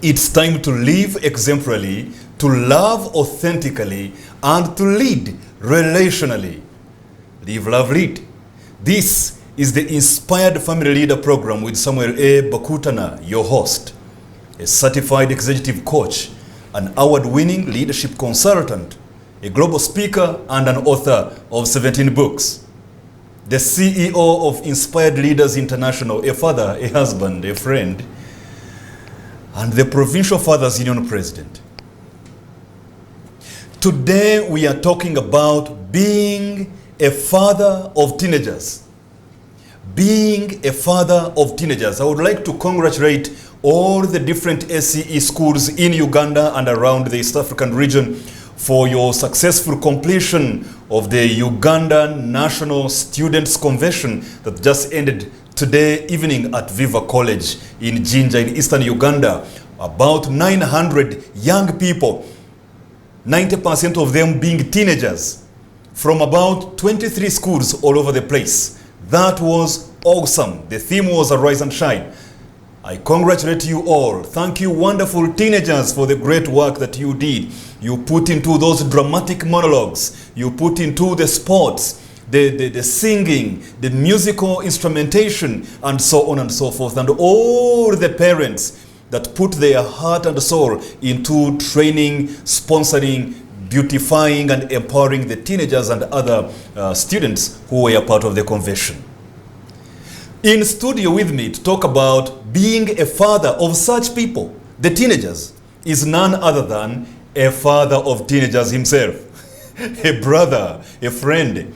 It's time to live exemplarily, to love authentically, and to lead relationally. Live, love, lead. This is the Inspired Family Leader Program with Samuel A. Bakutana, your host, a certified executive coach, an award-winning leadership consultant, a global speaker, and an author of 17 books. The CEO of Inspired Leaders International, a father, a husband, a friend, and the Provincial Fathers Union President. Today we are talking about being a father of teenagers. Being a father of teenagers. I would like to congratulate all the different SCE schools in Uganda and around the East African region for your successful completion of the Uganda National Students Convention that just ended today evening at Viva College in Jinja in eastern Uganda. About 900 young people, 90% of them being teenagers, from about 23 schools all over the place. That was awesome. The theme was Arise and Shine. I congratulate you all. Thank you, wonderful teenagers, for the great work that you did. You put into those dramatic monologues. You put into the sports, the singing, the musical instrumentation, and so on and so forth. And all the parents that put their heart and soul into training, sponsoring, beautifying, and empowering the teenagers and other students who were a part of the convention. In studio with me to talk about being a father of such people, the teenagers, is none other than a father of teenagers himself, a brother, a friend,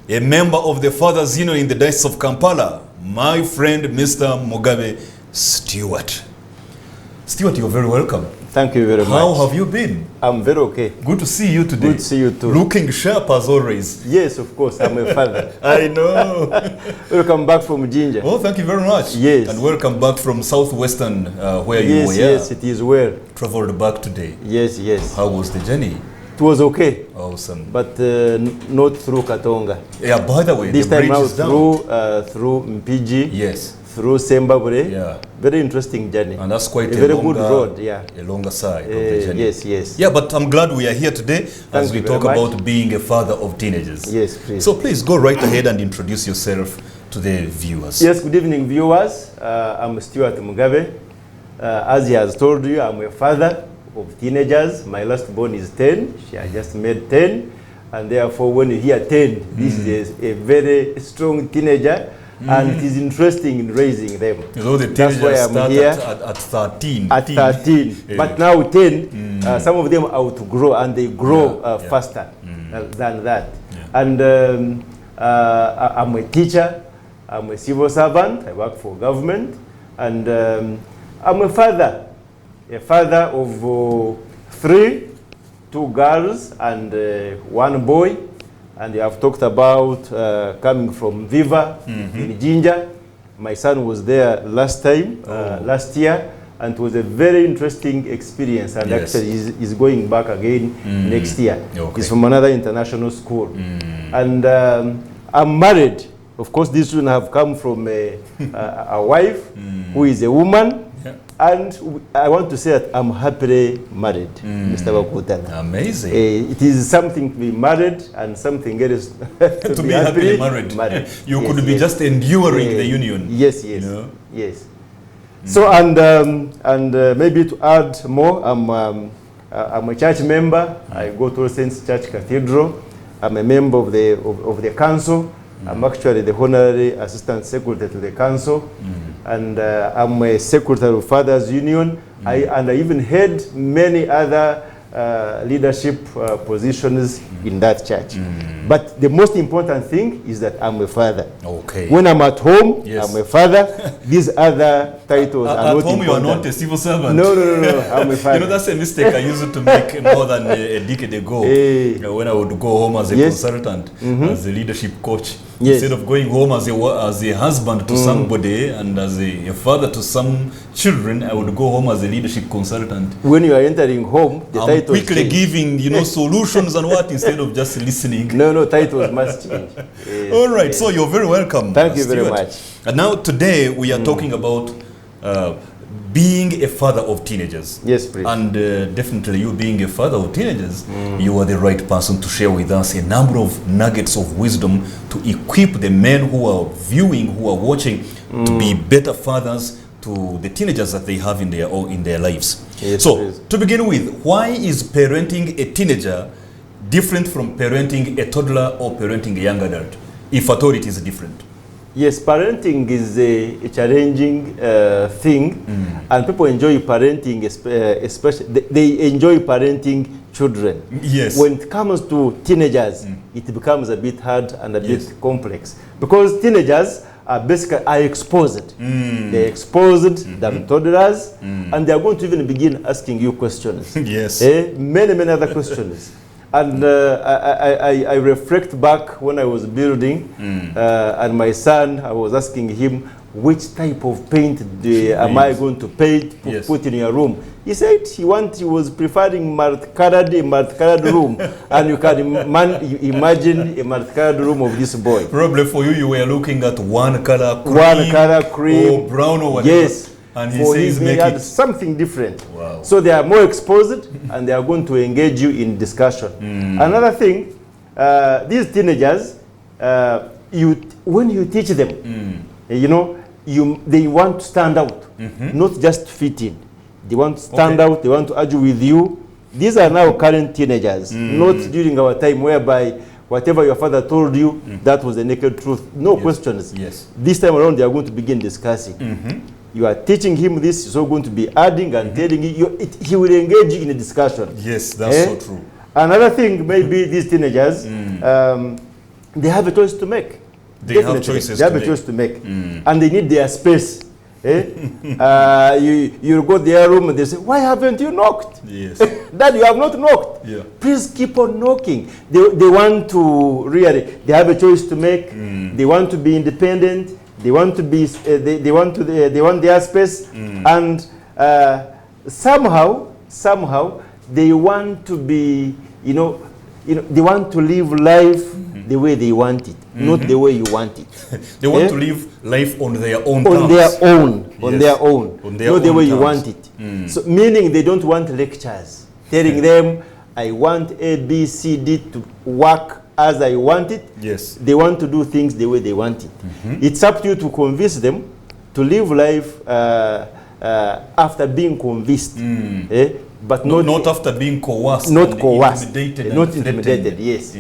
a member of the Fathers Union in the Diocese of Kampala, my friend Mr. Mugabe Stewart. Stewart, you're very welcome. Thank you very much. How have you been? I'm very okay. Good to see you today. Good to see you too. Looking sharp as always. Yes, of course. I'm a father. I know. Welcome back from Jinja. Oh, thank you very much. Yes. And welcome back from Southwestern where you were. Yes, it is well. Traveled back today. Yes, yes. How was the journey? It was okay. Awesome. But not through Katonga. Yeah, by the way, this the time bridge out is down. through Mpigi. Yes. Through Sembabure. Yeah. Very interesting journey. And that's quite a very good road, yeah. A longer side of the journey. Yes, yes. Yeah, but I'm glad we are here today as we talk about being a father of teenagers. Yes, please. So please go right ahead and introduce yourself to the viewers. Yes, good evening, viewers. I'm Stewart Mugabe. As he has told you, I'm a father of teenagers. My last born is 10. She has just made 10. And therefore, when you hear 10, this is a very strong teenager. And it is interesting in raising them. So the That's why I'm start here at 13. At 13. Yeah. But now 10, some of them outgrow and they grow faster than that. Yeah. And I'm a teacher, I'm a civil servant, I work for government, and I'm a father of 3, 2 girls and 1 boy. And I've talked about coming from Viva in Jinja. My son was there last time, last year, and it was a very interesting experience. And actually, he's going back again next year. Okay. He's from another international school. And I'm married. Of course, these children have come from a wife who is a woman. Yeah. And I want to say that I'm happily married, Mr. Bakutana. Amazing. It is something to be married and something else to be happily married. You could be just enduring the union. Yes, yes, you know? Yes. So and maybe to add more, I'm a church member. I go to Saints Church Cathedral. I'm a member of the council. I'm actually the honorary assistant secretary to the council. And I'm a secretary of Fathers Union. And I even had many other leadership positions in that church. But the most important thing is that I'm a father. Okay. When I'm at home, I'm a father. These other titles are not important. At home, you are not a civil servant. No, I'm a father. You know, that's a mistake I used to make more than a decade ago. When I would go home as a consultant, as a leadership coach. Instead of going home as a husband to somebody and as a father to some children, I would go home as a leadership consultant. When you are entering home, the titles quickly giving, solutions and what instead of just listening. No, titles must change. All right, so you're very welcome. Thank you very much. And now today we are talking about being a father of teenagers. Yes, please. And definitely you being a father of teenagers, you are the right person to share with us a number of nuggets of wisdom to equip the men who are viewing, who are watching, to be better fathers to the teenagers that they have in their lives. Yes, so, please. to begin with, why is parenting a teenager different from parenting a toddler or parenting a young adult, if at all it is different? Yes, parenting is a challenging thing, and people enjoy parenting, especially they enjoy parenting children. Yes. When it comes to teenagers, it becomes a bit hard and a bit complex, because teenagers are basically exposed. They're exposed than toddlers, and they are going to even begin asking you questions. Yes. Many other questions. And I reflect back when I was building, and my son, I was asking him, which type of paint am I going to put in your room? He said he was preferring multicolored room, and you can imagine a multicolored room of this boy. Probably for you, you were looking at one color cream, or brown or whatever. Yes. And he says he had something different. Wow. So they are more exposed and they are going to engage you in discussion. Another thing, these teenagers, when you teach them, they want to stand out, not just fit in. They want to stand out, they want to argue with you. These are now current teenagers, not during our time whereby whatever your father told you, that was the naked truth. No questions. Yes. This time around, they are going to begin discussing. You are teaching him this, he's also going to be adding and telling you, he will engage you in a discussion. Yes, that's so true. Another thing, maybe these teenagers, they have a choice to make. They have choices They have a choice to make. And they need their space. You go to their room and they say, why haven't you knocked? Yes. Dad, you have not knocked. Yeah. Please keep on knocking. They want to really, they have a choice to make. They want to be independent. They want to be, they want their space, and somehow they want to be, they want to live life the way they want it, not the way you want it. They want to live life on their own terms. On their own, not the way you want it. So meaning they don't want lectures telling them, I want A, B, C, D to work as I want it. Yes. They want to do things the way they want it. It's up to you to convince them to live life after being convinced. But not after being coerced. Not coerced. Intimidated. Not intimidated, yes.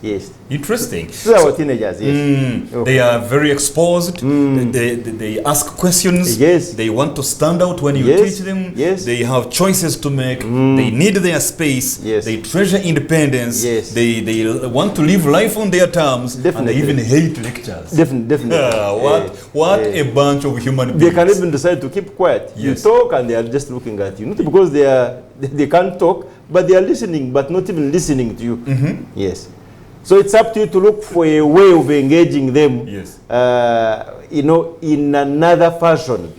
Yes. Interesting. These are our teenagers, yes. They are very exposed. They ask questions. Yes. They want to stand out when you teach them. Yes. They have choices to make. They need their space. Yes. They treasure independence. Yes. They want to live life on their terms. Definitely. And they even hate lectures. Definitely. What a bunch of human beings. They can even decide to keep quiet. Yes. You talk and they are just looking at you. Not because they can't talk, but they are listening, but not even listening to you. Yes. So it's up to you to look for a way of engaging them, Yes. In another fashion.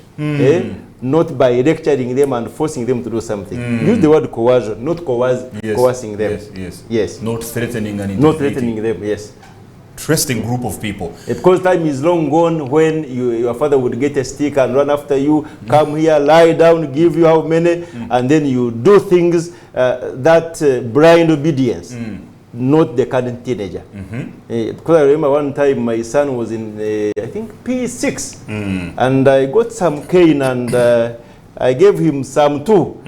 Not by lecturing them and forcing them to do something. Use the word coercion, not coercing them. Yes. Not threatening and Not threatening them, yes. Interesting group of people. Because time is long gone when your father would get a stick and run after you, come here, lie down, give you how many, and then you do things that blind obedience, not the current teenager. Because I remember one time my son was in, I think, P6, and I got some cane and I gave him some too.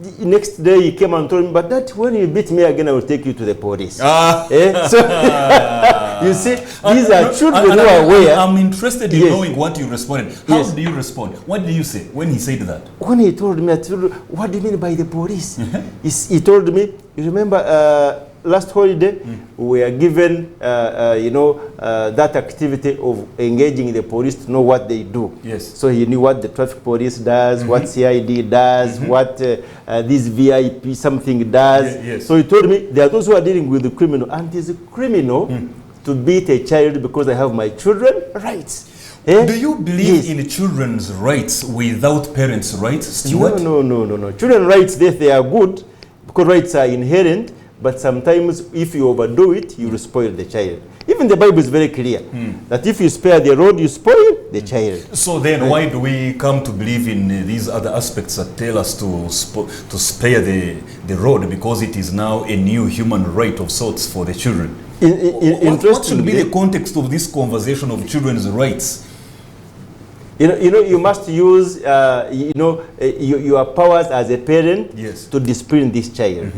The next day he came and told me, but that when you beat me again, I will take you to the police. So you see, these are children who are aware. I'm interested in knowing what you responded. How do you respond? What did you say when he said that? When he told me, I told him, what do you mean by the police? He told me, you remember last holiday, we were given, that activity of engaging the police to know what they do. Yes. So he knew what the traffic police does, what CID does, what this VIP something does. Yes. So he told me, there are those who are dealing with the criminal, and it is a criminal to beat a child because I have my children rights. Do you believe in children's rights without parents' rights, Stuart? No. Children's rights, they are good because rights are inherent. But sometimes if you overdo it, you will spoil the child. Even the Bible is very clear that if you spare the rod, you spoil the child. So then, why do we come to believe in these other aspects that tell us to spare the rod, because it is now a new human right of sorts for the children? What should be the context of this conversation of children's rights? You must use your powers as a parent, yes, to discipline this child.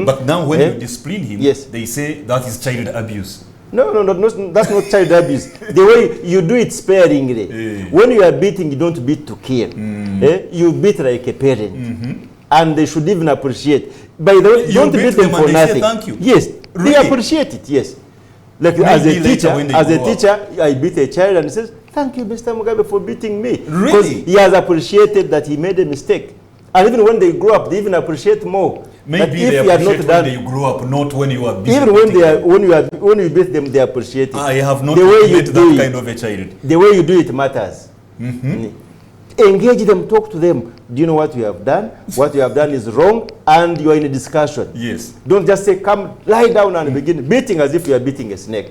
But now when you discipline him, yes, they say that is child abuse. No, that's not child abuse. The way you do it sparingly. When you are beating, you don't beat to kill. You beat like a parent. And they should even appreciate. By the way, don't beat them for nothing. Say thank you. Yes, really? They appreciate it, yes. Like maybe as a teacher, I beat a child and he says, thank you, Mr. Mugabe, for beating me. Really? Because he has appreciated that he made a mistake. And even when they grow up, they even appreciate more. Maybe they appreciate when they grow up, not when you are busy. Even when you beat them, they appreciate it. I have not the way you met that kind of a child. The way you do it matters. Engage them, talk to them. Do you know what you have done? What you have done is wrong, and you are in a discussion. Yes. Don't just say, come, lie down and begin beating as if you are beating a snake.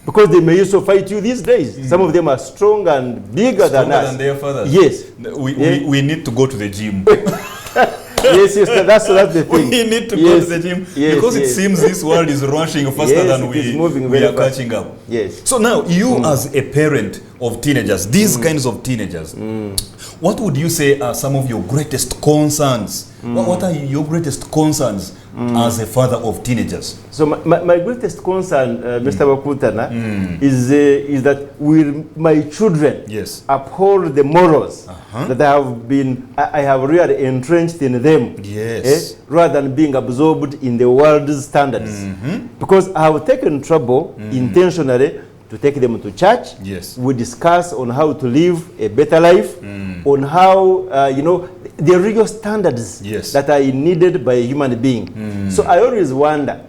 Because they may also fight you these days. Some of them are strong and bigger than us. Than their fathers. Yes. We need to go to the gym. Yes, that's the thing. We need to go to the gym, because it seems this world is rushing faster than we are catching up. Yes. So now, you as a parent of teenagers, these kinds of teenagers, what would you say are some of your greatest concerns? What are your greatest concerns as a father of teenagers? So my greatest concern, Mr. Wakutana, is that will my children uphold the morals that I have really entrenched in them, rather than being absorbed in the world's standards. Because I have taken trouble intentionally to take them to church. We discuss on how to live a better life, on how, the real standards that are needed by a human being. So I always wonder,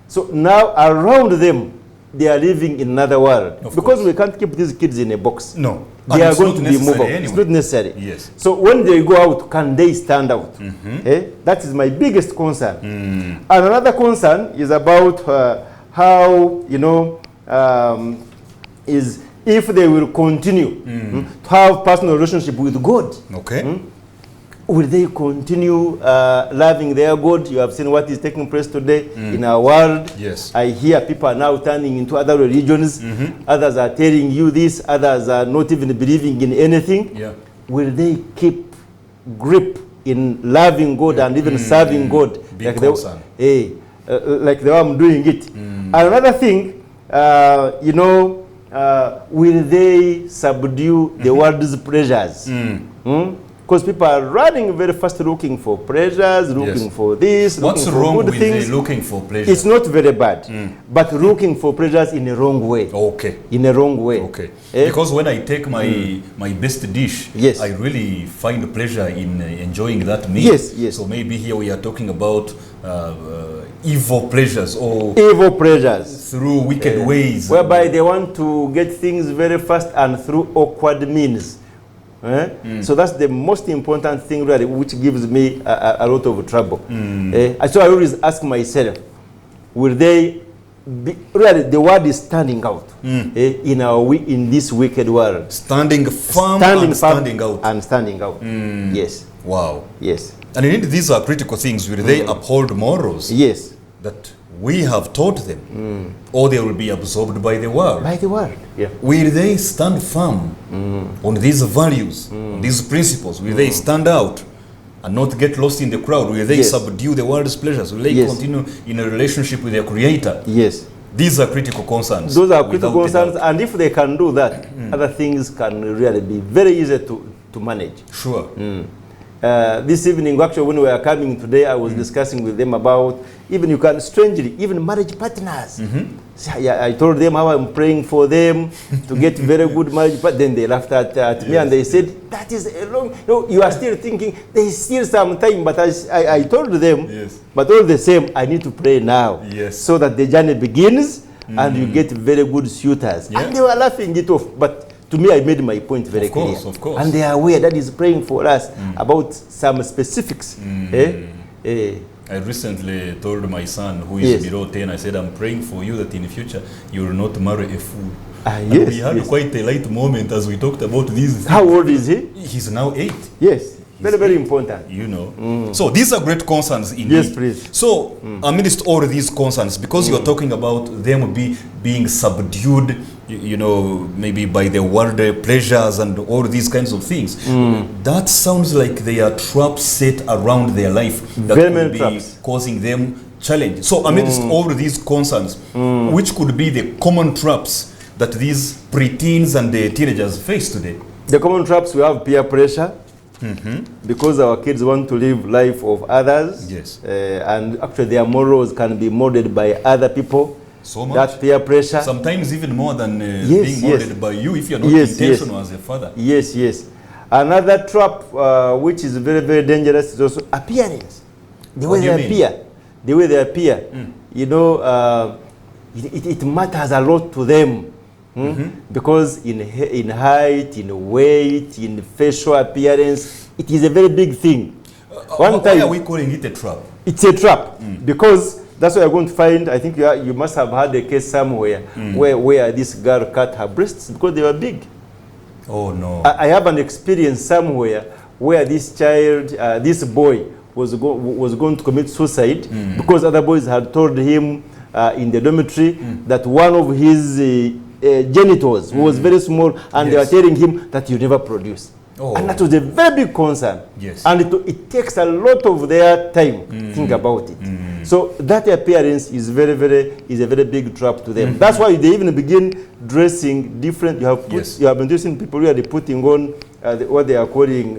so now around them, they are living in another world. Because we can't keep these kids in a box. No. They are going to be movable. Anyway. It's not necessary. Yes. So when they go out, can they stand out? That is my biggest concern. And another concern is about how, is if they will continue to have personal relationship with God. Okay. Will they continue loving their God? You have seen what is taking place today in our world. Yes. I hear people are now turning into other religions. Others are telling you this. Others are not even believing in anything. Yeah. Will they keep grip in loving God and even serving God? Big like concern. Like the way I'm doing it. And another thing, will they subdue the world's pleasures? Because people are running very fast looking for pleasures, looking for this, What's looking for wrong good with things. looking for pleasure? It's not very bad, but looking for pleasures in a wrong way. Okay. In a wrong way. Okay. Because when I take my best dish, I really find pleasure in enjoying that meal. Yes. So maybe here we are talking about evil pleasures, or evil pleasures through wicked ways, whereby they want to get things very fast and through awkward means. So that's the most important thing, really, which gives me a lot of trouble. So I always ask myself, will they be, really, the word is standing out in this wicked world. Standing firm and standing out. And standing out. Yes. Wow. Yes. And indeed, these are critical things. Will they uphold morals? Yes. That we have taught them, or they will be absorbed by the world. By the world, yeah. Will they stand firm on these values, on these principles? Will they stand out and not get lost in the crowd? Will they subdue the world's pleasures? Will they continue in a relationship with their Creator? Yes. These are critical concerns. Those are critical concerns, and if they can do that, other things can really be very easy to manage. Sure. This evening, actually, when we were coming today, I was discussing with them about even marriage partners. I told them how I'm praying for them to get very good marriage, but then they laughed at me and they said, that is a long, you are still thinking, there is still some time, but I told them, but all the same, I need to pray now, so that the journey begins and you get very good suitors. And they were laughing it off, but to me, I made my point very clear. Of course. And they are aware that is praying for us about some specifics. I recently told my son, who is below 10, I said, I'm praying for you that in the future you will not marry a fool. And Yes, we had yes. quite a light moment as we talked about this. How old is he? He's now 8. Yes, very, He's very 8. important. You know. So these are great concerns indeed. Yes, please. So amidst all these concerns, because you're talking about them being subdued, you know, maybe by the worldly pleasures and all these kinds of things, that sounds like they are traps set around their life that Very could many be traps. causing them challenge. So amidst all these concerns, which could be the common traps that these preteens and the teenagers face today? The common traps, we have peer pressure. Because our kids want to live life of others. Yes. And actually their morals can be molded by other people. So much. That peer pressure. Sometimes even more than Yes, being molded yes. by you if you're not Yes, intentional as a father. Yes, yes. Another trap which is very, very dangerous is also appearance. The What way do you they mean? appear. The way they appear. You know, it matters a lot to them. Because in height, in weight, in facial appearance, it is a very big thing. Why are we calling it a trap? It's a trap because that's what you're going to find. I think you must have had a case somewhere where this girl cut her breasts because they were big. Oh no. I have an experience somewhere where this child, this boy, was going to commit suicide because other boys had told him in the dormitory that one of his genitals was very small, and they were telling him that you never produce. Oh. And that was a very big concern. Yes. And it takes a lot of their time to think about it. So that appearance is a very big trap to them. That's why they even begin dressing different. You have been dressing people who are putting on what they are calling,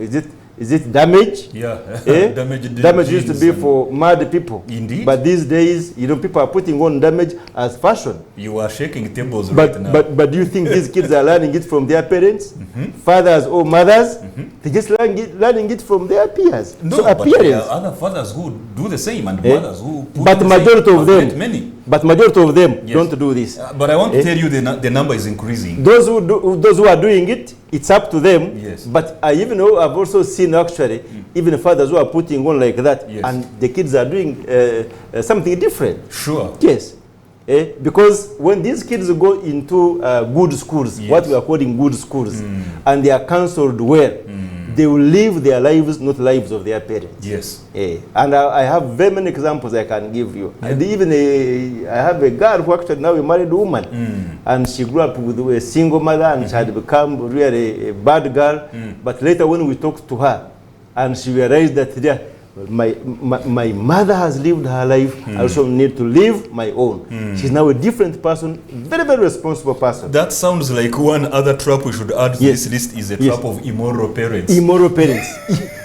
is it damage? Yeah. Damage used to be for mad people. Indeed. But these days, you know, people are putting on damage as fashion. You are shaking tables right now. But do you think these kids are learning it from their parents, fathers or mothers? They're just learning it from their peers. No, so but there appearance. are other fathers who do the same and mothers who put But the majority same. of I've met them, many. but majority of them Yes. don't do this. But I want to tell you the number is increasing. Those who are doing it, it's up to them. Yes. But I even know I've also seen actually even fathers who are putting on like that, Yes. and the kids are doing something different. Sure. Yes. Because when these kids go into good schools, what we are calling good schools, and they are counseled well, they will live their lives, not lives of their parents. Yes. And I have very many examples I can give you. And even I have a girl who actually now a married woman, and she grew up with a single mother, and she had become really a bad girl. But later when we talked to her, and she realized that my mother has lived her life, I also need to live my own. She's now a different person, very, very responsible person. That sounds like one other trap we should add to this list is a trap of immoral parents. Immoral parents.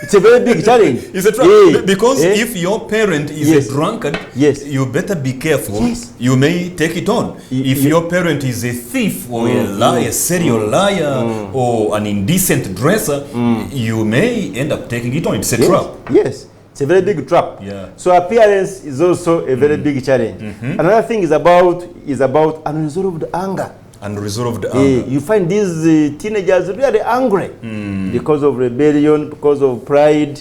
It's a very big challenge. It's a trap because if your parent is a drunkard, you better be careful. Yes. You may take it on. If your parent is a thief or a liar, a serial liar, or an indecent dresser, you may end up taking it on. It's a trap. Yes. It's a very big trap. Yeah. So appearance is also a very big challenge. Another thing is about unresolved anger. Unresolved anger. You find these teenagers really angry because of rebellion, because of pride,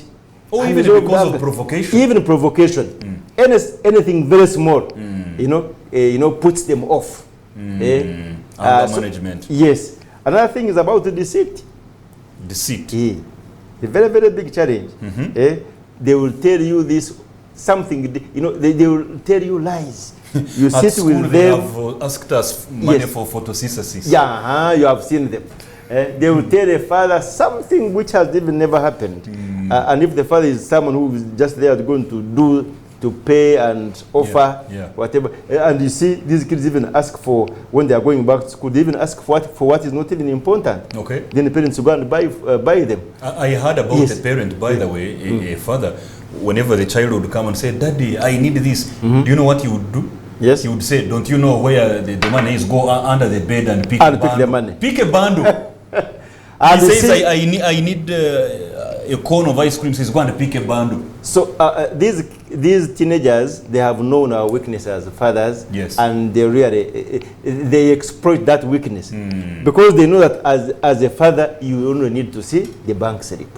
or even because of provocation. Even provocation. Anything very small, you know, puts them off. Anger management. Yes. Another thing is about deceit. Deceit. A very, very big challenge. They will tell you this something, you know, they will tell you lies. You At sit school with they them. have asked us money for photosynthesis. Yeah, you have seen them. They will tell a father something which has even never happened. And if the father is someone who is just there going to pay and offer whatever, and you see these kids even ask for, when they are going back to school, they even ask for what is not even important. Okay. Then the parents will go and buy them. I heard about a parent, by the way, a father, whenever the child would come and say, "Daddy, I need this," do you know what he would do? Yes. He would say, "Don't you know where the money is? Go under the bed and pick the money. Pick a bundle." He says, I need a cone of ice cream. Says, go and pick a bundle. So these teenagers, they have known our weakness as fathers, and they exploit that weakness because they know that as a father, you only need to see the bank slip.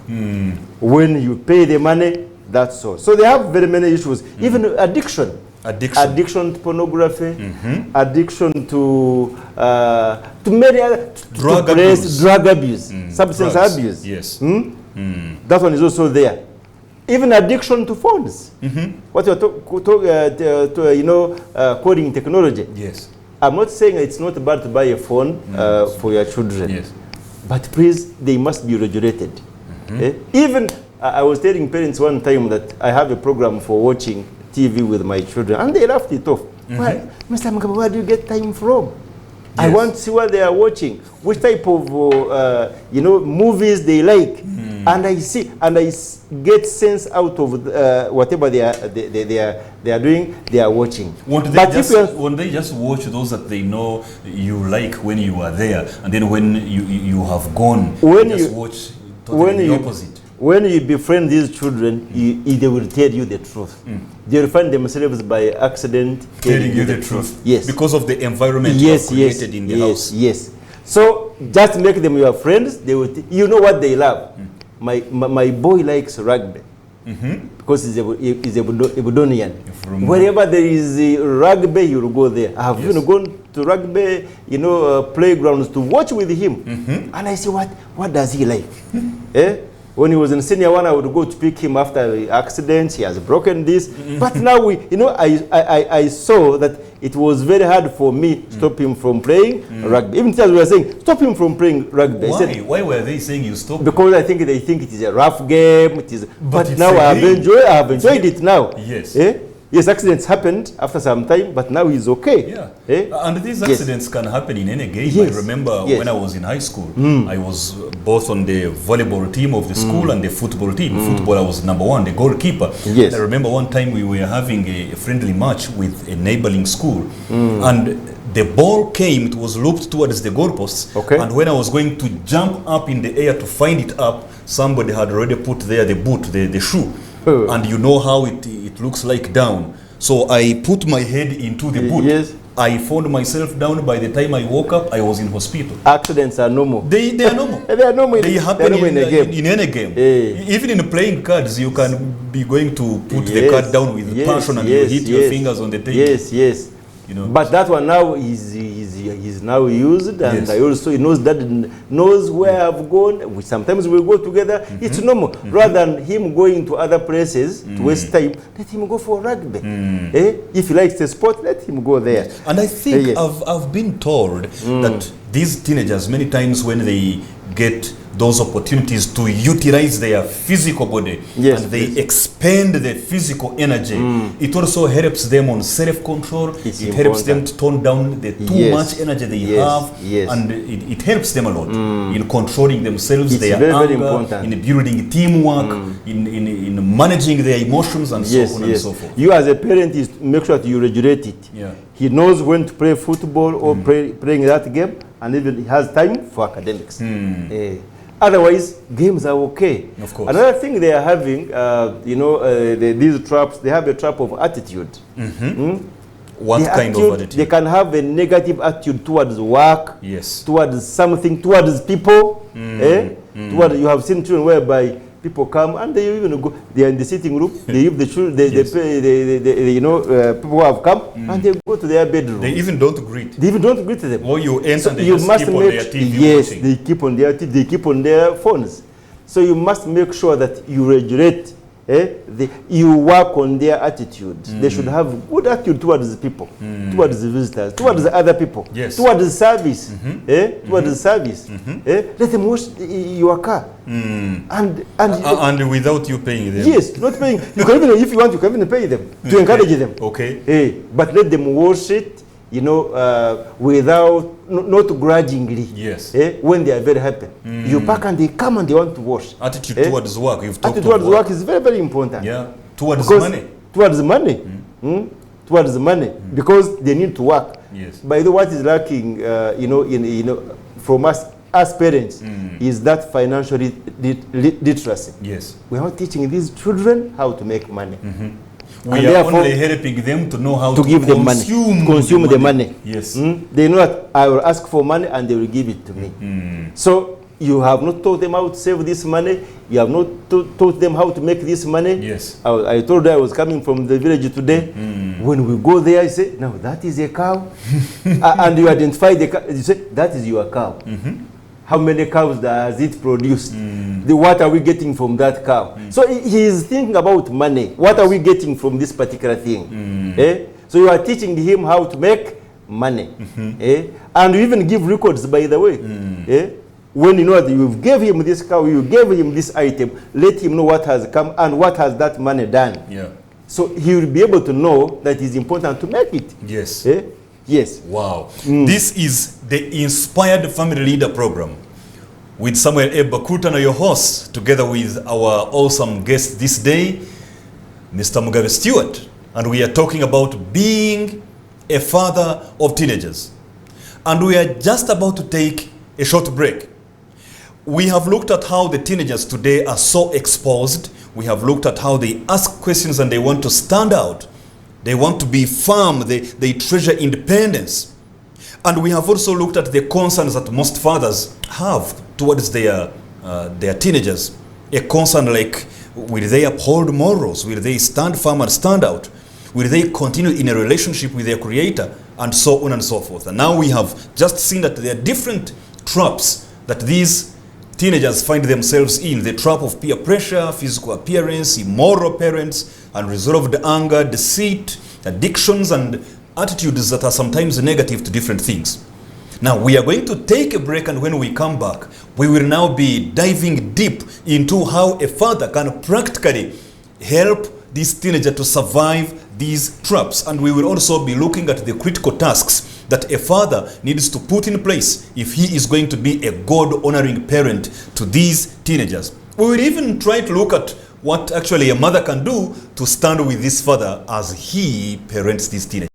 When you pay the money, that's all. So they have very many issues, even addiction. addiction to pornography, addiction to many other Drug abuse, substance Drugs. abuse. Yes. That one is also there. Even addiction to phones. What you're coding technology. Yes. I'm not saying it's not bad to buy a phone for your children. Yes. But please, they must be regulated. Even I was telling parents one time that I have a program for watching TV with my children, and they laughed it off. Why, Mr. Mugabe, where do you get time from? I Yes. want to see what they are watching, which type of movies they like, and I see and get sense out of whatever they are doing. They are watching. Won't they just watch those that they know you like when you are there, and then when you have gone, When you just you- watch totally the opposite? When you befriend these children, they will tell you the truth. They will find themselves by accident Telling you the truth. Yes. Because of the environment Yes, you have yes, created in the yes, house. yes. So just make them your friends. They will. You know what they love. My boy likes rugby. Because he's a Ebudonian. From- Wherever there is rugby, you'll go there. I have even gone to rugby, playgrounds to watch with him. And I say, what does he like? When he was in senior one, I would go to pick him after the accident. He has broken this. But now I saw that it was very hard for me to stop him from playing rugby. Even teachers were saying, stop him from playing rugby. I said, Why were they saying you stop? because I think they think it is a rough game. But it's now a I have game. enjoyed it now. Yes. Yes, accidents happened after some time, but now he's okay. Yeah. Eh? And these Yes. accidents can happen in any game. Yes. I remember Yes. when I was in high school, I was both on the volleyball team of the school and the football team. Football, I was number one, the goalkeeper. Yes. I remember one time we were having a friendly match with a neighboring school, and the ball came, it was looped towards the goalposts. Okay. And when I was going to jump up in the air to find it up, somebody had already put there the boot, the shoe. And you know how it looks like down. So I put my head into the boot. Yes. I found myself down. By the time I woke up, I was in hospital. Accidents are normal. They are normal. They are normal. They They happen are normal in a game. in any game. Eh. Even in playing cards, you can be going to put the Yes, card down with yes, passion and yes, you hit your yes. fingers on the table. Yes, yes. You know. But that one now is now used, and Yes. I also knows where I've gone. Sometimes we go together. It's normal. Rather than him going to other places to waste time, let him go for rugby. If he likes the sport, let him go there. And I think Yes. I've been told that these teenagers, many times when they get those opportunities to utilize their physical body Yes, and they yes. expend the physical energy, it also helps them on self-control. It's It helps them important. to tone down the too Yes. much energy they Yes, have, yes. and it helps them a lot in controlling themselves, It's their very, very anger, important. in building teamwork, in managing their emotions, and Yes, so on and yes. so forth. You as a parent is to make sure that you regulate it. Yeah. He knows when to play football or playing that game, and even he has time for academics. Otherwise, games are okay. Of course. Another thing they are having, these traps, they have a trap of attitude. What The kind of attitude? They can have a negative attitude towards work, Yes. towards something, towards people. Towards, you have seen children whereby people come and they even go. They are in the sitting room. They leave the children. Yes. People who have come and they go to their bedroom. They even don't greet. They even don't greet them. Or you enter, So they you just must keep on make their TV yes, watching. they keep on their TV, they keep on their phones. So you must make sure that you regulate. You work on their attitude. They should have good attitude towards the people, towards the visitors, towards the other people, Yes. towards the service. Towards the service. Let them wash your car. And without you paying them. yes, not paying. You can even, if you want, you can even pay them to encourage them. Okay. But let them wash it, without, not grudgingly. Yes. When they are very happy. You pack and they come and they want to wash. Attitude towards work. You've talked Attitude about towards work is very, very important. Yeah. Towards Because money. Towards money. Towards the money. Because they need to work. Yes. By the way, what is lacking, from us as parents, is that financial literacy. Yes. We are not teaching these children how to make money. We And are therefore, only helping them to know how to give them money, consume the money. Yes. They know that I will ask for money and they will give it to me. So you have not taught them how to save this money. You have not taught them how to make this money. Yes. I told you I was coming from the village today. when we go there, you say, no, that is a cow. And you identify the cow, you say, that is your cow. How many cows does it produce? What are we getting from that cow? So he is thinking about money. What are we getting from this particular thing? So you are teaching him how to make money. And you even give records, by the way. When you know that you gave him this cow, you gave him this item, let him know what has come and what has that money done. So he will be able to know that it's important to make it. Yes. Yes. Wow. This is the Inspired Family Leader Program with Samuel Eba Kutana, your host, together with our awesome guest this day, Mr. Mugabe Stewart. And we are talking about being a father of teenagers. And we are just about to take a short break. We have looked at how the teenagers today are so exposed. We have looked at how they ask questions and they want to stand out. They want to be firm. They treasure independence. And we have also looked at the concerns that most fathers have towards their teenagers. A concern like, will they uphold morals? Will they stand firm and stand out? Will they continue in a relationship with their creator? And so on and so forth. And now we have just seen that there are different traps that these teenagers find themselves in. The trap of peer pressure, physical appearance, immoral parents, unresolved anger, deceit, addictions, and attitudes that are sometimes negative to different things. Now we are going to take a break, and when we come back, we will now be diving deep into how a father can practically help this teenager to survive these traps. And we will also be looking at the critical tasks that a father needs to put in place if he is going to be a God-honoring parent to these teenagers. We will even try to look at what actually a mother can do to stand with this father as he parents these teenagers.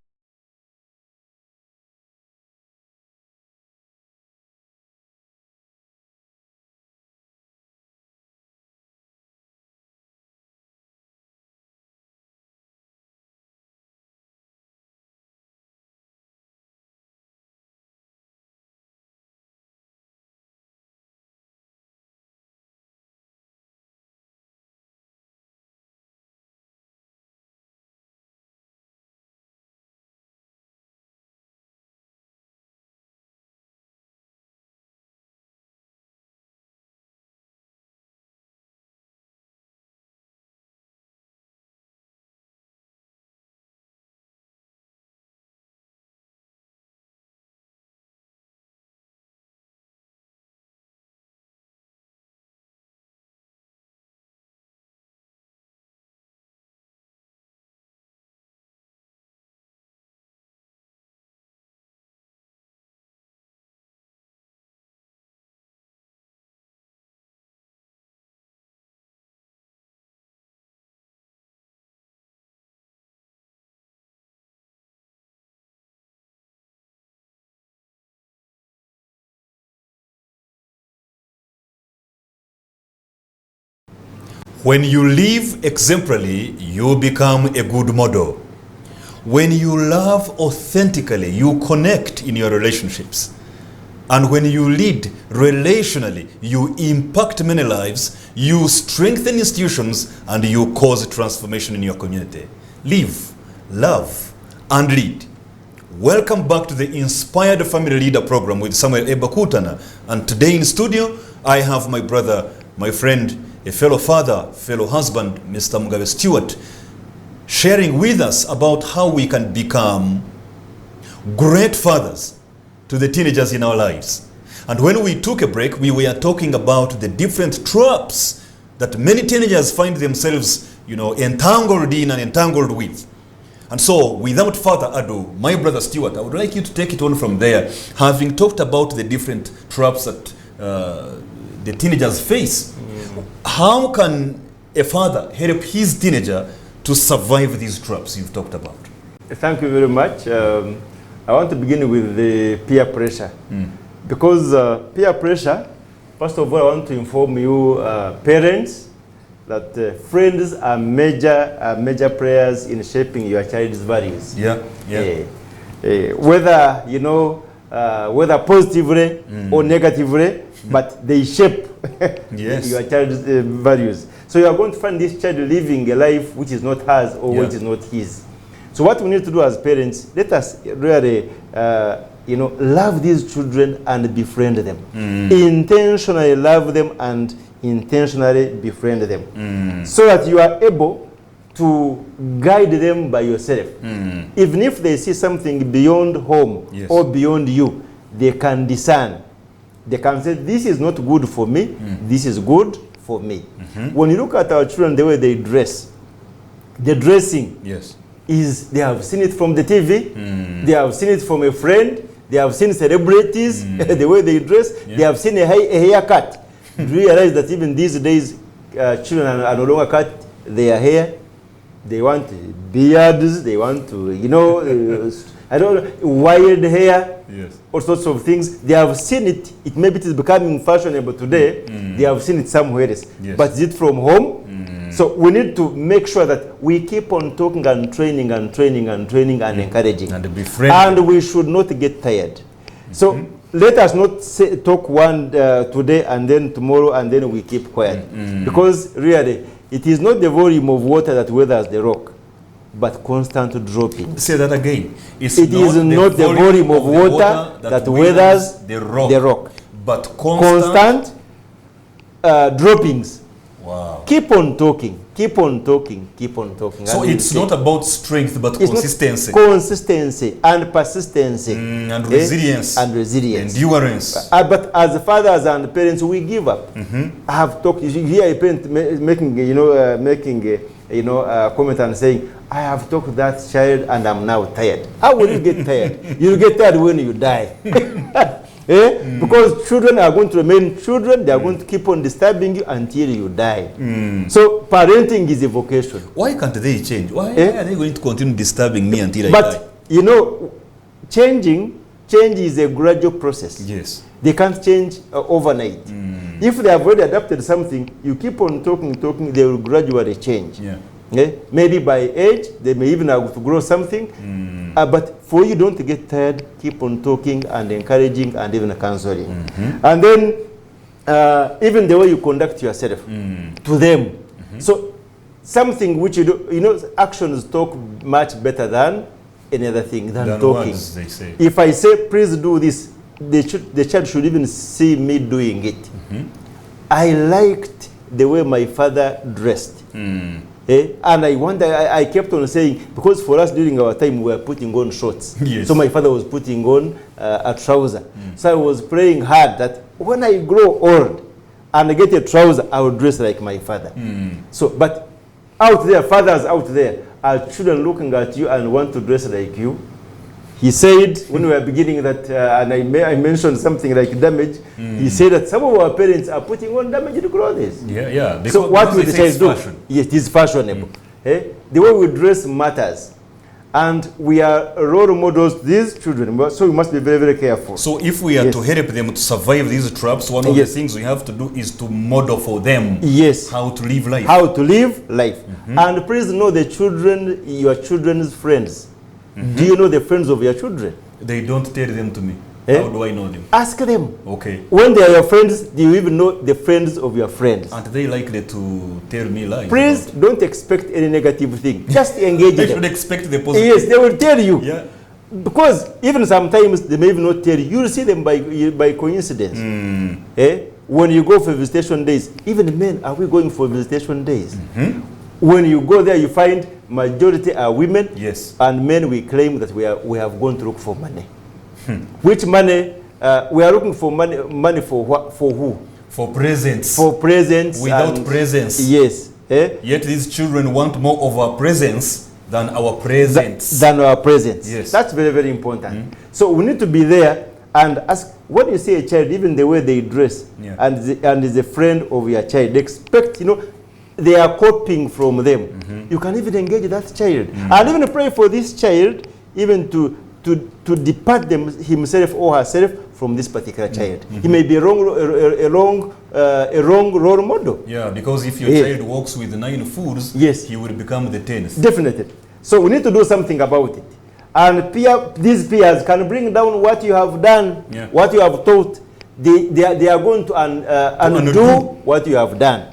When you live exemplarily, you become a good model. When you love authentically, you connect in your relationships. And when you lead relationally, you impact many lives, you strengthen institutions, and you cause transformation in your community. Live, love, and lead. Welcome back to the Inspired Family Leader Program with Samuel Eba Kutana. And today in studio, I have my brother, my friend, a fellow father, fellow husband, Mr. Mugabe Stewart, sharing with us about how we can become great fathers to the teenagers in our lives. And when we took a break, we were talking about the different traps that many teenagers find themselves, entangled in and entangled with. And so, without further ado, my brother Stewart, I would like you to take it on from there, having talked about the different traps that the teenagers face. How can a father help his teenager to survive these traps you've talked about? Thank you very much. I want to begin with the peer pressure. Because peer pressure, first of all, I want to inform you, parents, that friends are major players in shaping your child's values. Whether, whether positively or negatively, but they shape your child's values. So you are going to find this child living a life which is not hers or which is not his. So what we need to do as parents, let us really, love these children and befriend them. Intentionally love them and intentionally befriend them. So that you are able to guide them by yourself. Even if they see something beyond home or beyond you, they can discern. They can say, this is not good for me, this is good for me. When you look at our children, the way they dress, the dressing is, they have seen it from the TV, they have seen it from a friend, they have seen celebrities, the way they dress, they have seen a haircut. Do you realize that even these days, children are no longer cut their hair? They want beards, they want to, I don't know, wired hair, all sorts of things. They have seen it. Maybe it is becoming fashionable today. They have seen it somewhere else. But is it from home? So we need to make sure that we keep on talking and training and training and training and encouraging. And be friendly. And we should not get tired. So let us not talk one today and then tomorrow and then we keep quiet. Because really, it is not the volume of water that weathers the rock, but constant dropping. Say that again. It is not the volume of water that weathers the rock, but constant droppings. Wow. Keep on talking, keep on talking, keep on talking. So it's not about strength, but consistency. Consistency and persistency. And resilience. And resilience. Endurance. But as fathers and parents, we give up. I have talked, you hear a parent making a comment and saying, I have talked to that child and I'm now tired. How will you get tired? You'll get tired when you die. Because children are going to remain children, they are going to keep on disturbing you until you die. So parenting is a vocation. Why can't they change? Why are they going to continue disturbing me until I die? But change is a gradual process. Yes. They can't change overnight. If they have already adapted something, you keep on talking, they will gradually change. Maybe by age, they may even have to grow something. But for you, don't get tired, keep on talking and encouraging and even counseling. And then, even the way you conduct yourself to them. So, something which you do, actions talk much better than any other thing, than talking. Words, they say. If I say, please do this, the child should even see me doing it. I liked the way my father dressed. And I kept on saying, because for us during our time, we were putting on shorts. So my father was putting on a trouser. So I was praying hard that when I grow old and I get a trouser, I will dress like my father. So, but out there, fathers out there, are children looking at you and want to dress like you? He said, when we were beginning that, and I mentioned something like damage, he said that some of our parents are putting on damaged clothes. So what will the child do? Yes, it is fashionable. The way we dress matters. And we are role models to these children, so we must be very, very careful. So if we are to help them to survive these traps, one of the things we have to do is to model for them how to live life. How to live life. And please know the children, your children's friends. Do you know the friends of your children? They don't tell them to me. How do I know them? Ask them. Okay. When they are your friends, do you even know the friends of your friends? Aren't they likely to tell me lies? Please don't expect any negative thing. Just engage them. They should expect the positive. Yes, they will tell you. Because even sometimes they may even not tell you. You will see them by coincidence. When you go for visitation days, even men, are we going for visitation days? When you go there, you find majority are women, and men we claim that we have gone to look for money. Which money? We are looking for money for what? For who? For presents. For presents. Without presents. Yes. Yet these children want more of our presents than our presents. Than our presents. Yes. That's very, very important. So we need to be there and ask, when you see a child, even the way they dress, and is a friend of your child, expect, they are copying from them. You can even engage that child. And even pray for this child, even to depart himself or herself from this particular child. He may be a wrong role model. Yeah, because if your child walks with 9 fools, he will become the 10th. Definitely. So we need to do something about it. And these peers can bring down what you have done, what you have taught. They are going to undo what you have done.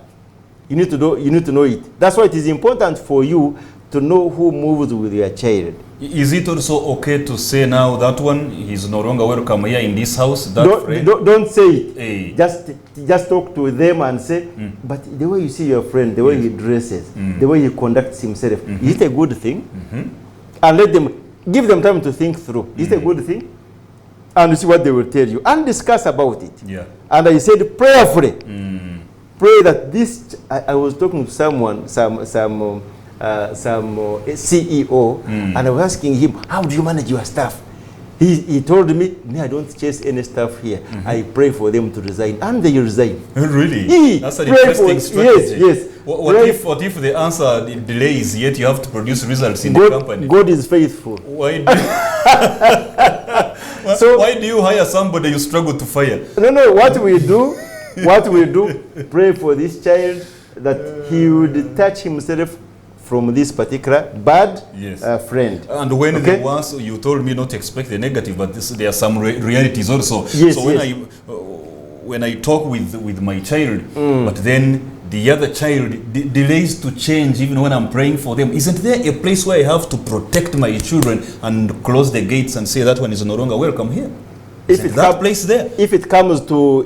You need to know it. That's why it is important for you to know who moves with your child. Is it also okay to say now that one is no longer welcome here in this house? That friend? Don't say it. Hey. Just talk to them and say, but the way you see your friend, the way he dresses, the way he conducts himself, is it a good thing? And give them time to think through. Is it a good thing? And see what they will tell you. And discuss about it. Yeah. And I said prayerfully, pray that this, I was talking to someone, some CEO, and I was asking him, how do you manage your staff? He told me, I don't chase any staff here. I pray for them to resign, and they resign. Really? That's an interesting strategy. Yes. What if the answer delays, yet you have to produce results in the company? God is faithful. Why do you hire somebody you struggle to fire? No, what we do, pray for this child that he would detach himself from this particular bad friend. And when they once, you told me not to expect the negative, but there are some realities also. Yes, so when I talk with my child, but then the other child delays to change even when I'm praying for them, isn't there a place where I have to protect my children and close the gates and say that one is no longer welcome here? Is that place there? If it comes to,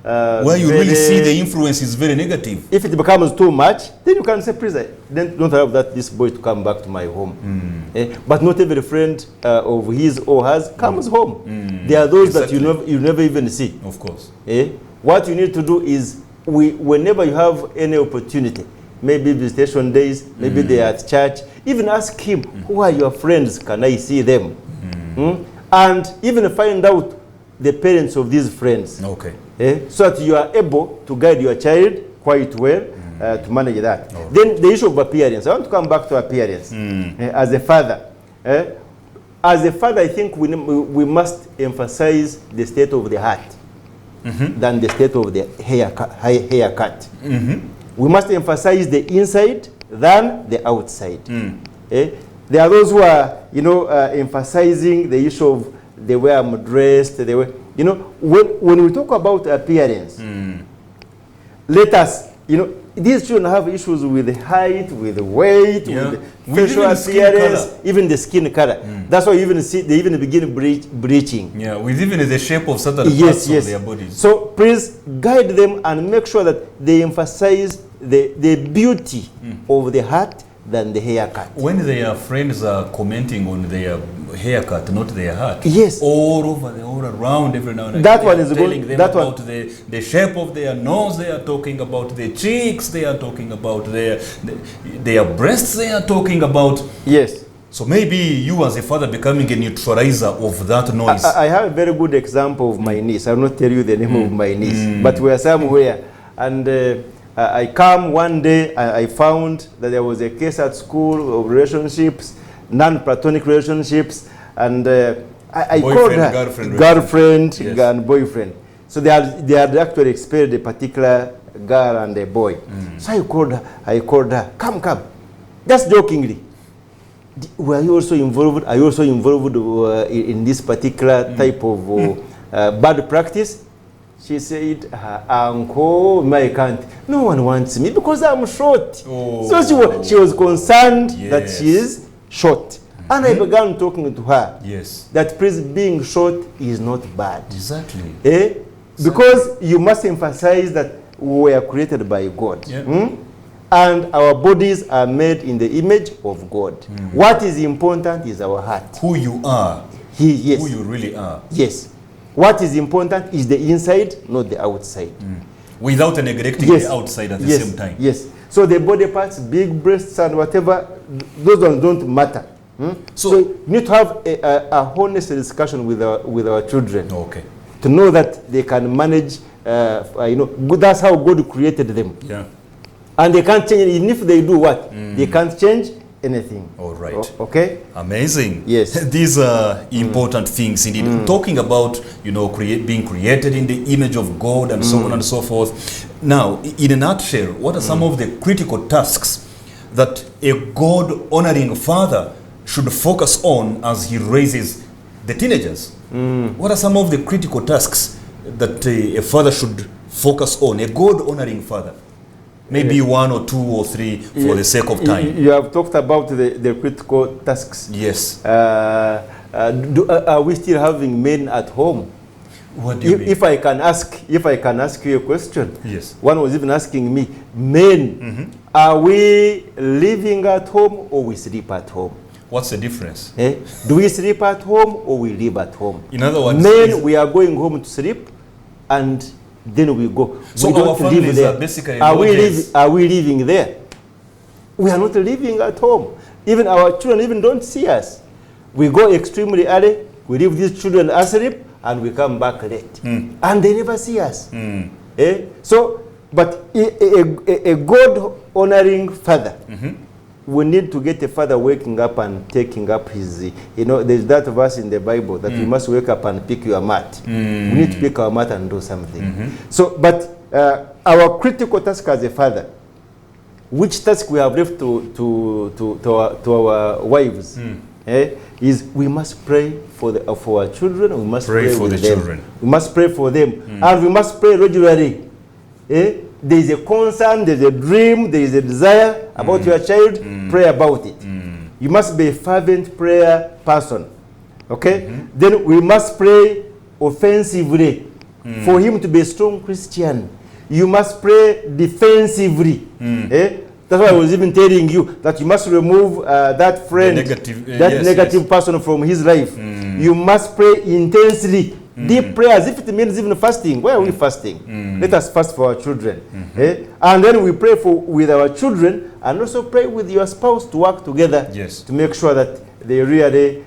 where you really see the influence is very negative. If it becomes too much, then you can say, please, then don't allow this boy to come back to my home. But not every friend of his or hers comes home. There are those that you never even see. Of course. What you need to do is, whenever you have any opportunity, maybe visitation days, maybe they are at church, even ask him, who are your friends? Can I see them? And even find out the parents of these friends. Okay. So that you are able to guide your child quite well to manage that. Right. Then the issue of appearance. I want to come back to appearance. As a father, I think we must emphasize the state of the heart than the state of the haircut. We must emphasize the inside than the outside. There are those who are, emphasizing the issue of the way I'm dressed, the way, when we talk about appearance, let us, these children have issues with the height, with the weight, with the facial appearance, even the skin color. That's why you even see they even begin bleaching. Yeah, with even the shape of certain parts of their bodies. So please guide them and make sure that they emphasize the beauty of the heart than the haircut. When their friends are commenting on their haircut, not their heart, all around every now and again, that one is telling good. Them that about one. the shape of their nose, they are talking about their cheeks, they are talking about their breasts, they are talking about. Yes. So maybe you as a father becoming a neutralizer of that noise. I have a very good example of my niece. I will not tell you the name of my niece, but we are somewhere, and I come one day, I found that there was a case at school of relationships, non-platonic relationships, and I called her girlfriend and boyfriend. So they had actually expelled a particular girl and a boy. So I called her, come, just jokingly. Were you also involved? Are you also involved in this particular type of bad practice? She said, uncle, I can't. No one wants me because I'm short. So she was concerned that she is short. And I began talking to her that please, being short is not bad. Exactly. Because you must emphasize that we were created by God. And our bodies are made in the image of God. What is important is our heart. Who you are. Who you really are. Yes. What is important is the inside, not the outside. Without neglecting the outside at the same time. Yes. So the body parts, big breasts and whatever, those ones don't matter. So you need to have a honest discussion with our children. Okay. To know that they can manage, that's how God created them. Yeah. And they can't change, even if they do what? They can't change anything. All right. Okay. Amazing. Yes. These are important things indeed. Talking about being created in the image of God and so on and so forth. Now, in a nutshell, what are some of the critical tasks that a God-honoring father should focus on as he raises the teenagers? What are some of the critical tasks that a father should focus on? A God-honoring father. Maybe one or two or three for the sake of time. You have talked about the critical tasks. Yes. Are we still having men at home? What do you mean? If I can ask you a question. Yes. One was even asking me, men, are we living at home or we sleep at home? What's the difference? Do we sleep at home or we live at home? In other words, men, we are going home to sleep and then we go. So we our don't families live there. are basically are lodges. we living there? We are not living at home. Even our children even don't see us. We go extremely early, we leave these children asleep, and we come back late. And they never see us. So, but a God-honoring father, we need to get a father waking up and taking up his, there's that verse in the Bible that you must wake up and pick your mat. We need to pick our mat and do something. So, but our critical task as a father, which task we have left to our wives, is we must pray for our children. We must pray for the them. children. We must pray for them, and we must pray regularly. There is a concern, there is a dream, there is a desire about your child. Pray about it. You must be a fervent prayer person. Okay. Then we must pray offensively for him to be a strong Christian. You must pray defensively. That's why I was even telling you that you must remove that friend, negative person from his life. You must pray intensely, deep prayers. If it means even fasting, why are we fasting? Let us fast for our children. And then we pray with our children, and also pray with your spouse to work together to make sure that they really,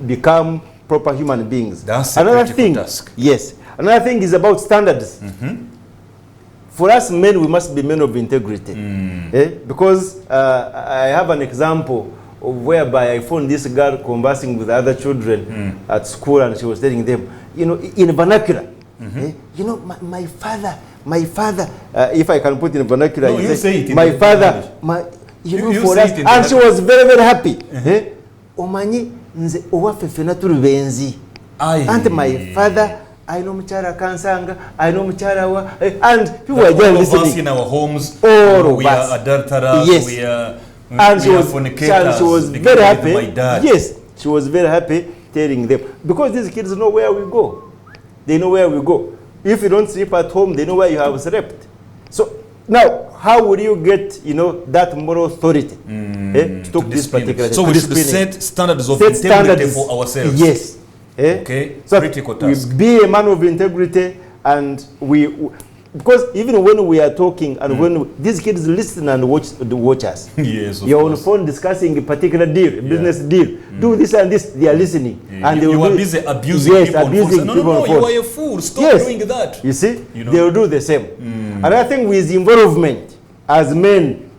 become proper human beings. That's another thing. Task. Yes, another thing is about standards. For us men, we must be men of integrity. Because I have an example of whereby I found this girl conversing with other children at school, and she was telling them, in vernacular, my father, if I can put in vernacular, no, you say it in my the father, language. you for us, and she was very, very happy. Omanyi nze owaffe ffena tuli benzi. And my father, I know Mchara Kansanga, I know Mchara, and people are just listening. In our homes, all we of are adulterers, yes. we are fornicators. She was very happy. My dad. Yes, she was very happy telling them, because these kids know where we go. They know where we go. If you don't sleep at home, they know where you have slept. So now, how will you get, that moral authority to talk this particular? So we should set standards of integrity for ourselves. Yes. Okay. So critical task. We be a man of integrity, and because even when we are talking and when these kids listen and watch us, yes, you're on the phone discussing a particular deal, a business deal. Do this and this, they are listening. And they you are busy abusing people. Abusing people on phone. You are a fool. Stop doing that. You see, they will do the same. Another thing with involvement, as men,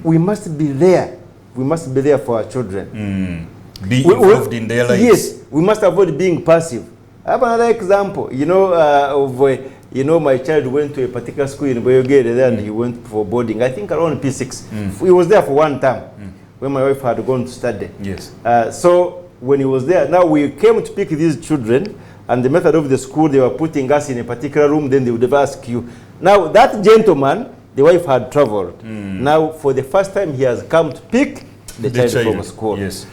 we must be there. We must be there for our children. Be involved in their lives. Yes, we must avoid being passive. I have another example, of my child went to a particular school in Boyogere, and he went for boarding, I think around P6. He was there for one term when my wife had gone to study. Yes. So when he was there, now we came to pick these children, and the method of the school, they were putting us in a particular room, then they would ask you. Now that gentleman, the wife had traveled. Now for the first time, he has come to pick the child from school. Yes.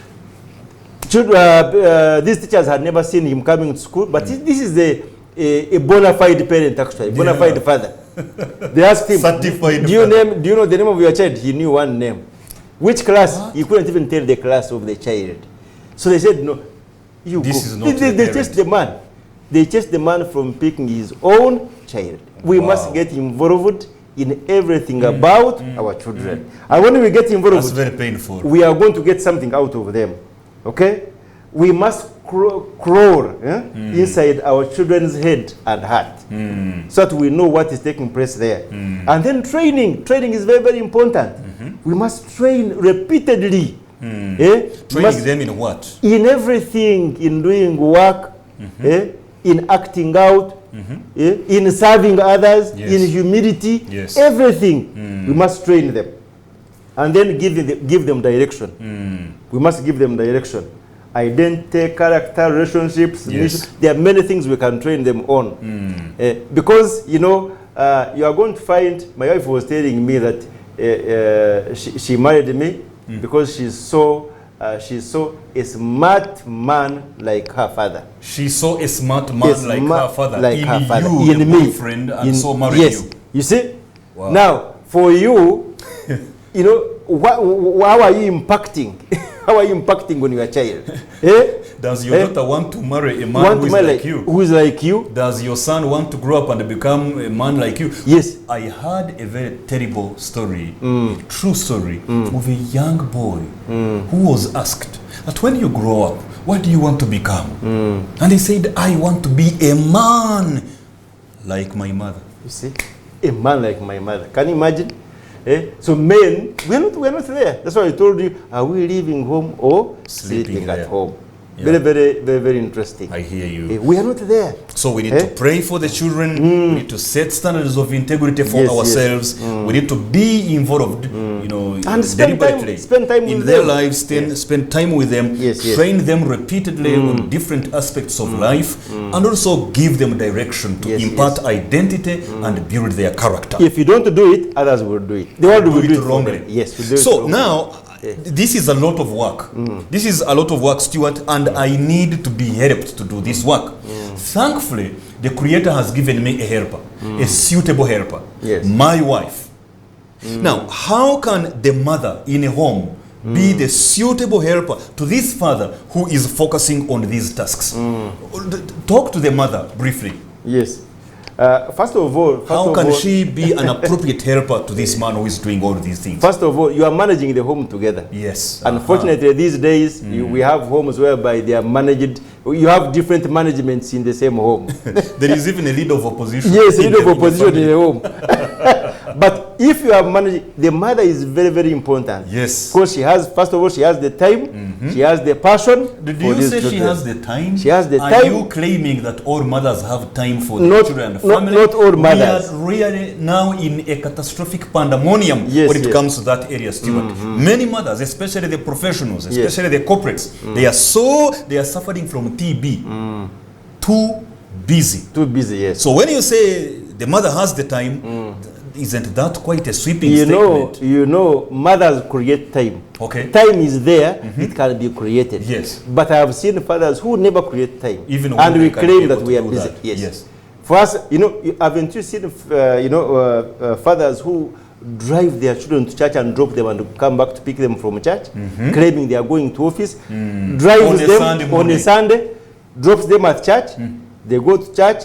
These teachers had never seen him coming to school, but this is a bona fide parent, actually, bona fide father. They asked him, certified do you know the name of your child? He knew one name. Which class? What? He couldn't even tell the class of the child. So they said, no, you this go. Is not they chased the man. They chased the man from picking his own child. We must get involved in everything about our children. And when we get involved, that's very painful. We are going to get something out of them. Okay? We must crawl inside our children's head and heart so that we know what is taking place there. And then training is very, very important. We must train repeatedly. Training them in what? In everything, in doing work, in acting out, in serving others, in humility, everything. We must train them. And then give them direction. We must give them direction. Identity, character, relationships. There are many things we can train them on. Because, you are going to find, my wife was telling me that she married me because she's so a smart man like her father. She saw a smart man like her father, like in her father, you, in the me, boyfriend, and so married yes. you. You see? Wow. Now, for you, you know, how are you impacting? How are you impacting on your child? Does your daughter want to marry a man who is like you? Who is like you? Does your son want to grow up and become a man like you? Yes. I heard a very terrible story, a true story, of a young boy who was asked that when you grow up, what do you want to become? And he said, I want to be a man like my mother. You see? A man like my mother. Can you imagine? So men, we're not there. That's why I told you, are we leaving home or sleeping at home? Yeah. Very interesting. I hear you. We are not there. So we need to pray for the children. We need to set standards of integrity for ourselves. We need to be involved, you know, and deliberately spend time in with their them. lives. Spend time with them. Train them repeatedly on different aspects of life, and also give them direction to impart identity and build their character. If you don't do it, others will do it. The world will do it wrongly. Yes. We do so it wrongly. now. This is a lot of work. This is a lot of work, Stuart, and I need to be helped to do this work. Thankfully, the Creator has given me a helper, a suitable helper, my wife. Now, how can the mother in a home be the suitable helper to this father who is focusing on these tasks? Talk to the mother briefly. Yes. First of all, how can she be an appropriate helper to this man who is doing all these things? First of all, you are managing the home together. Yes. Unfortunately, these days, we have homes whereby they are managed. You have different managements in the same home. There is even a leader of opposition. Yes, a leader of opposition in the home. But if you are managing, the mother is very important. Yes. Because she has, first of all, she has the time, she has the passion. Did you say she has the time? She has the time. Are you claiming that all mothers have time for the children and family? Not all mothers. We are really now in a catastrophic pandemonium when it comes to that area, Stuart. Many mothers, especially the professionals, especially the corporates, they are suffering from TB. Too busy. Too busy, yes. So when you say the mother has the time, isn't that quite a sweeping statement? You know, mothers create time. Okay. Time is there, it can be created. Yes. But I have seen fathers who never create time. Even and we claim that we are busy. Yes. For us, you know, haven't you seen, fathers who drive their children to church and drop them and come back to pick them from church, claiming they are going to office, drives them on a Sunday, drops them at church, they go to church,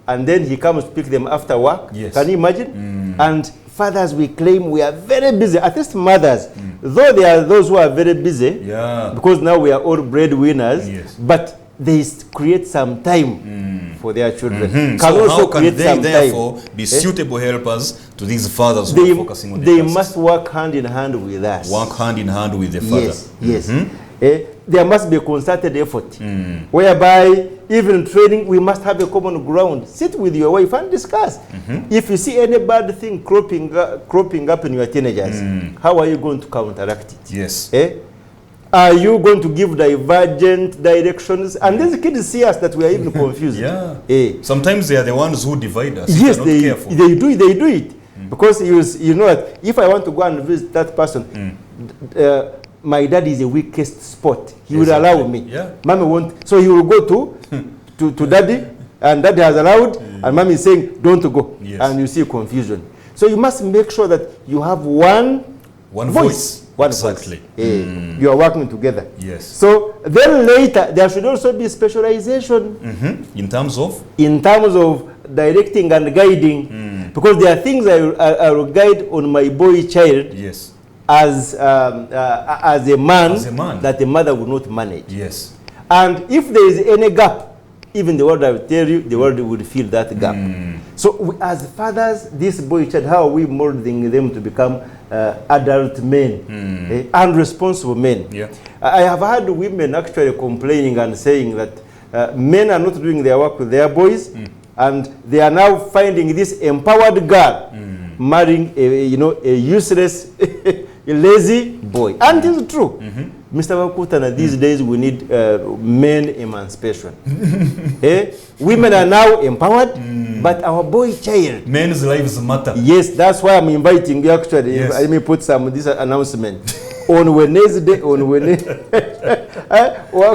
and then he comes to pick them after work. Yes. Can you imagine? And fathers, we claim we are very busy. At least mothers, though there are those who are very busy, because now we are all breadwinners, but they create some time for their children. So how can they therefore be suitable helpers to these fathers who are focusing on They must work hand in hand with us. Work hand in hand with the father. Yes. There must be a concerted effort, whereby even training, we must have a common ground. Sit with your wife and discuss. If you see any bad thing cropping up in your teenagers, how are you going to counteract it? Yes. Are you going to give divergent directions? And these kids see us that we are even confused. Sometimes they are the ones who divide us. Yes, they do it. Because you know that if I want to go and visit that person, my dad is the weakest spot. He will allow me. Mommy won't. So he will go to daddy, and daddy has allowed, and mommy is saying, don't go. And you see confusion. So you must make sure that you have one voice. Exactly. You are working together. Yes. So then later, there should also be specialization. In terms of? In terms of directing and guiding. Because there are things I will guide on my boy child. Yes. As a man that the mother would not manage. Yes. And if there is any gap, even the world, I will tell you, the world would fill that gap. So we, as fathers, this boy child, how are we molding them to become adult men, and responsible men? I have heard women actually complaining and saying that men are not doing their work with their boys, and they are now finding this empowered girl marrying a useless, a lazy boy. And it is true. Mr. Wakutana, these days we need men emancipation. Women are now empowered, but our boy child. Men's lives matter. Yes, that's why I'm inviting you actually. Yes. Let me put some this announcement. On Wednesday, well,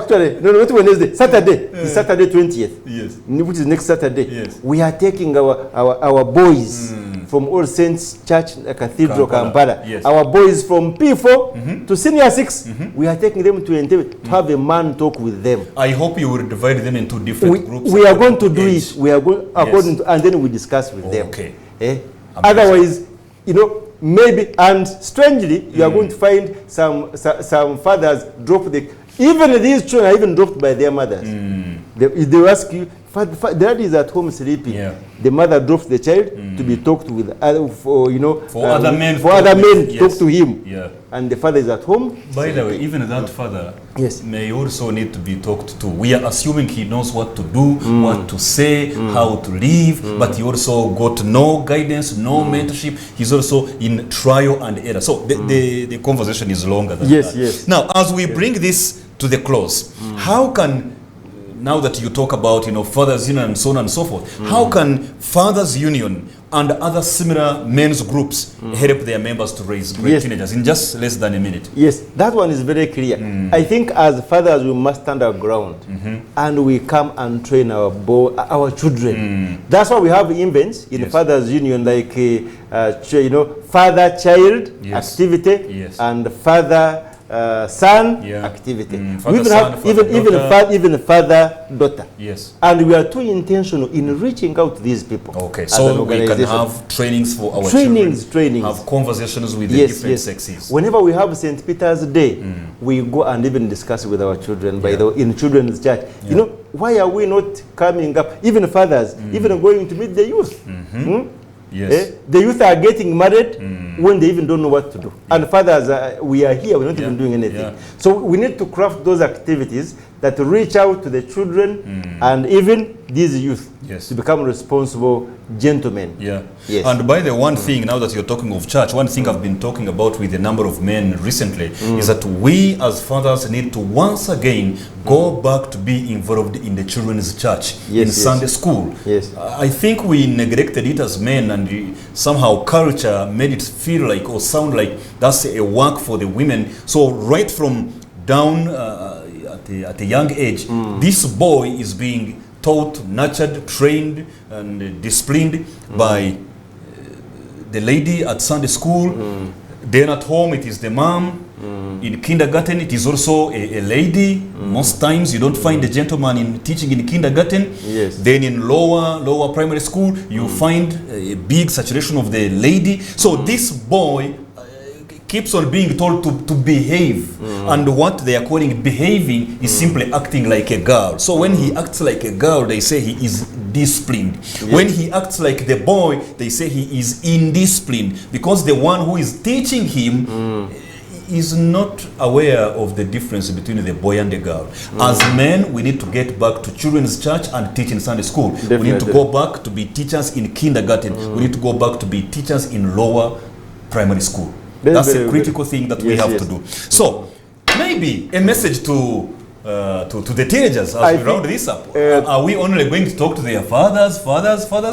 actually, no, not Wednesday, Saturday. It's Saturday 20th. Yes. Which is next Saturday. Yes. We are taking our boys from All Saints Church Cathedral, Kampala. Yes. Our boys from P4 to Senior 6. We are taking them to Entebbe to have a man talk with them. I hope you will divide them into different groups. We are going to do age. it. We are going according to, and then we discuss with them. Okay. Otherwise, you know, maybe, and strangely, you are going to find some fathers drop even these children are even dropped by their mothers. They will ask you, Dad is at home sleeping. Yeah. The mother drops the child to be talked with, for other men. For other men, yes. talk to him. Yeah. And the father is at home. By the way, even that father Yes. may also need to be talked to. We are assuming he knows what to do, what to say, how to live, but he also got no guidance, no mentorship. He's also in trial and error. So the conversation is longer than Yes, that. yes. Now, as we bring this to the close, how can, now that you talk about, you know, Fathers Union and so on and so forth, how can Fathers Union and other similar men's groups help their members to raise great teenagers in just less than a minute? Yes, that one is very clear. I think as fathers we must stand our ground and we come and train our children. That's why we have events in Fathers Union like father-child activity and father-son activity. We even have even father-daughter. Yes. And we are too intentional in reaching out to these people. Okay, so we can have trainings for our children, have conversations with the different sexes. Whenever we have St. Peter's Day, we go and even discuss with our children in children's church. You know, why are we not coming up, even fathers, even going to meet the youth? Yes. The youth are getting married when they even don't know what to do. And fathers, we are here, we're not even doing anything. So we need to craft those activities that reach out to the children and even these youth to become responsible gentlemen. Yeah. Yes. And by the one thing, now that you're talking of church, one thing I've been talking about with a number of men recently is that we as fathers need to once again go back to be involved in the children's church, in Sunday school. Yes. I think we neglected it as men, and somehow culture made it feel like or sound like that's a work for the women. So right from down at a young age, this boy is being taught, nurtured, trained, and disciplined by the lady at Sunday school. Then at home, it is the mom. In kindergarten, it is also a lady. Most times, you don't find a gentleman in teaching in kindergarten. Yes. Then in lower primary school, you find a big saturation of the lady. So this boy keeps on being told to behave, and what they are calling behaving is simply acting like a girl. So when he acts like a girl, they say he is disciplined. When he acts like the boy, they say he is indisciplined, because the one who is teaching him is not aware of the difference between the boy and the girl. As men, we need to get back to children's church and teach in Sunday school. Definitely. We need to go back to be teachers in kindergarten. We need to go back to be teachers in lower primary school. That's a critical thing that we have to do. So maybe a message to the teenagers as we round this up. Are we only going to talk to their fathers?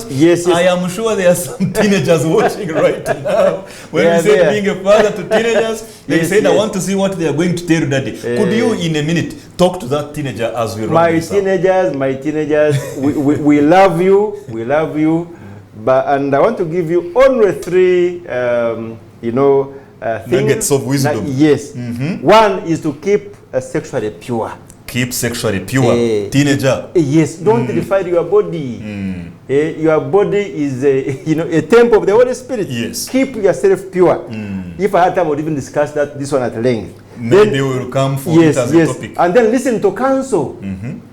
Yes. I am sure there are some teenagers watching right now. When we say being a father to teenagers, they said, I want to see what they are going to tell daddy. Could you, in a minute, talk to that teenager as we round this up? My teenagers, we love you, and I want to give you only three, nuggets of wisdom. Yes. One is to keep sexually pure. Keep sexually pure. Teenager. Yes. Don't defile your body. Your body is a temple of the Holy Spirit. Yes. Keep yourself pure. If I had time, I would even discuss this one at length. Maybe we will come for it as a topic. And then listen to counsel.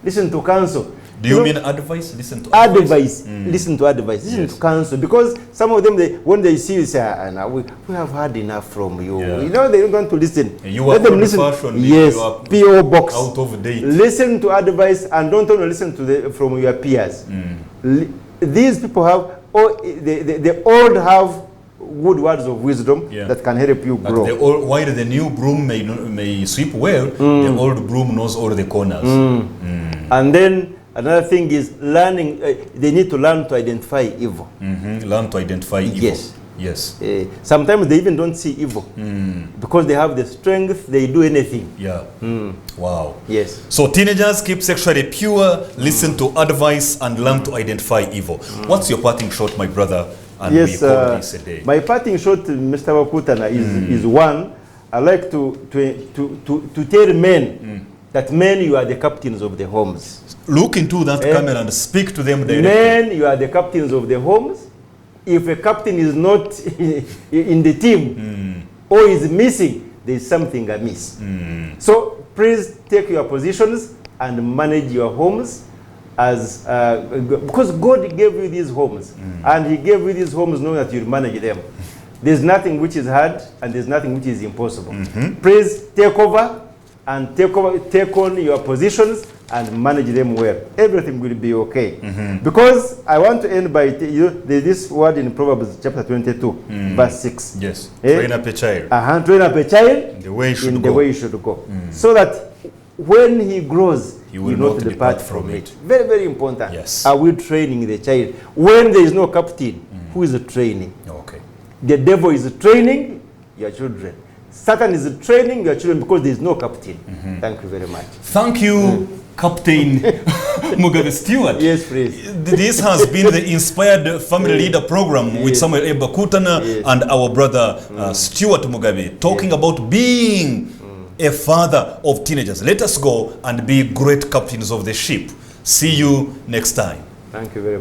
Listen to counsel. Do you mean advice? Listen to advice. Listen to advice. Listen to counsel. Because some of them, when they see you, say, we have heard enough from you. You know, they don't want to listen. You Let are them listen. fashion. Yes, P.O. box. Out of date. Listen to advice and don't only listen to from your peers. These people have, the old have good words of wisdom Yeah. that can help you But grow. while the new broom may sweep well, the old broom knows all the corners. And then another thing is learning, they need to learn to identify evil. Learn to identify evil. Yes. Yes. Sometimes they even don't see evil because they have the strength, they do anything. Yeah. Wow. Yes. So teenagers, keep sexually pure, listen to advice, and learn to identify evil. What's your parting shot, my brother? And Yes, we call this a day. my parting shot, Mr. Wakutana, is one. I like to tell men that men, you are the captains of the homes. Look into that camera and speak to them directly. Men, you are the captains of the homes. If a captain is not in the team or is missing, there is something amiss. So please take your positions and manage your homes as because God gave you these homes, and He gave you these homes knowing that you'll manage them. There's nothing which is hard and there's nothing which is impossible. Please take over and take on your positions and manage them well. Everything will be okay. Because I want to end by this word in Proverbs chapter 22, verse 6. Yes. Eh? Train up a child. Train up a child The way he should in go. the way he should go. So that when he grows, He will not depart from from it. it. Very, very important. Yes. Are we training the child? When there is no captain, who is training? Okay. The devil is training your children. Satan is training your children because there is no captain. Thank you very much. Thank you, Captain Mugabe Stewart. Yes, please. This has been the Inspired Family Leader Program with Samuel Eba Kutana and our brother Stuart Mugabe, talking about being a father of teenagers. Let us go and be great captains of the ship. See you next time. Thank you very much.